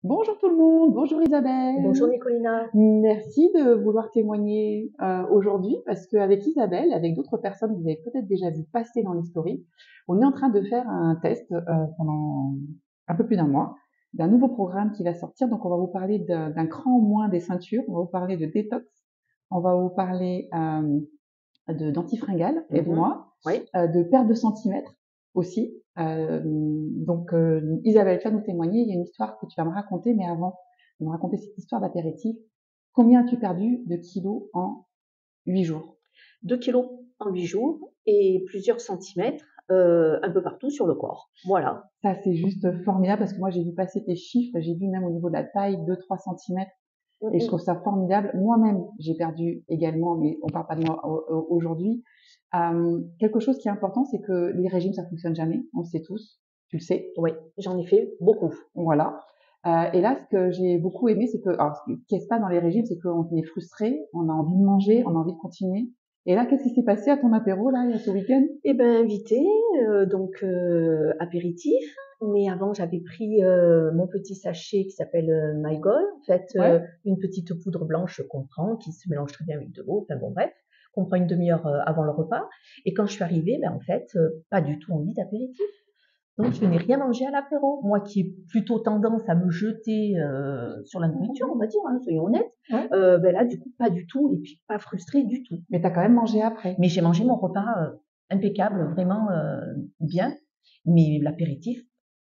Bonjour tout le monde, bonjour Isabelle. Bonjour Nicolina. Merci de vouloir témoigner aujourd'hui parce qu'avec Isabelle, avec d'autres personnes que vous avez peut-être déjà vu passer dans les stories, on est en train de faire un test pendant un peu plus d'un mois d'un nouveau programme qui va sortir. Donc on va vous parler d'un cran moins des ceintures, on va vous parler de détox, on va vous parler d'antifringales, aide-moi, Oui. de perte de centimètres aussi. Donc Isabelle, tu vas nous témoigner, il y a une histoire que tu vas me raconter, mais avant de me raconter cette histoire d'apéritif, combien as-tu perdu de kilos en 8 jours? 2 kilos en 8 jours et plusieurs centimètres un peu partout sur le corps. Voilà. Ça, c'est juste formidable parce que moi, j'ai vu passer tes chiffres, j'ai vu même au niveau de la taille 2-3 centimètres et je trouve ça formidable. Moi-même, j'ai perdu également, mais on parle pas de moi aujourd'hui. Quelque chose qui est important, c'est que les régimes, ça fonctionne jamais, on le sait tous, tu le sais. Oui, j'en ai fait beaucoup. Voilà. Et là, ce que j'ai beaucoup aimé, c'est que, alors, ce qui se passe dans les régimes, c'est qu'on est frustré, on a envie de manger, on a envie de continuer. Et là, qu'est-ce qui s'est passé à ton apéro, là, il y a ce week-end? Eh ben invité, donc apéritif. Mais avant, j'avais pris mon petit sachet qui s'appelle MyGol. En fait, Ouais. une petite poudre blanche qu'on prend, qui se mélange très bien avec de l'eau. Enfin bon, bref, qu'on prend une demi-heure avant le repas. Et quand je suis arrivée, ben en fait, pas du tout envie d'apéritif. Donc, je n'ai rien mangé à l'apéro. Moi qui ai plutôt tendance à me jeter sur la nourriture, on va dire, hein, soyons honnêtes. Ouais. Ben là, du coup, pas du tout. Et puis, pas frustrée du tout. Mais t'as quand même mangé après. Mais j'ai mangé mon repas impeccable, vraiment bien. Mais l'apéritif,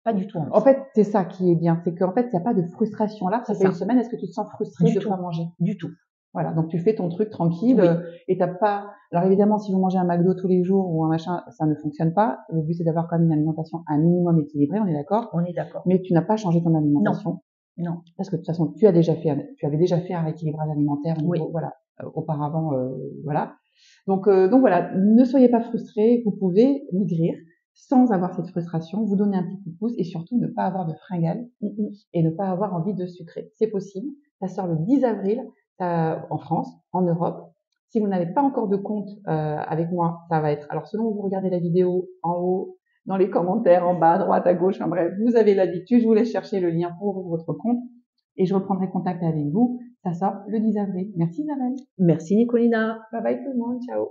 pas du tout En envie. fait, c'est ça qui est bien, c'est qu'en fait, il n'y a pas de frustration. Là, ça C'est fait ça. une semaine, est-ce que tu te sens frustrée Du de tout. pas manger? Du tout. Voilà, donc tu fais ton truc tranquille Oui. et t'as pas. Alors évidemment, si vous mangez un McDo tous les jours ou un machin, ça ne fonctionne pas. Le but c'est d'avoir quand même une alimentation un minimum équilibrée, on est d'accord. On est d'accord. Mais tu n'as pas changé ton Non. alimentation Non. parce que de toute façon, tu avais déjà fait un rééquilibrage alimentaire au Oui. niveau, voilà, auparavant, voilà. Donc voilà, ne soyez pas frustrés. Vous pouvez maigrir sans avoir cette frustration, vous donner un petit coup de pouce et surtout ne pas avoir de fringales et ne pas avoir envie de sucrer. C'est possible. Ça sort le 10 avril en France, en Europe. Si vous n'avez pas encore de compte avec moi, ça va être. Alors selon où vous regardez la vidéo, en haut, dans les commentaires, en bas, à droite, à gauche, enfin bref, vous avez l'habitude. Je vous laisse chercher le lien pour ouvrir votre compte et je reprendrai contact avec vous. Ça sort le 10 avril. Merci Isabelle. Merci Nicolina. Bye bye tout le monde. Ciao.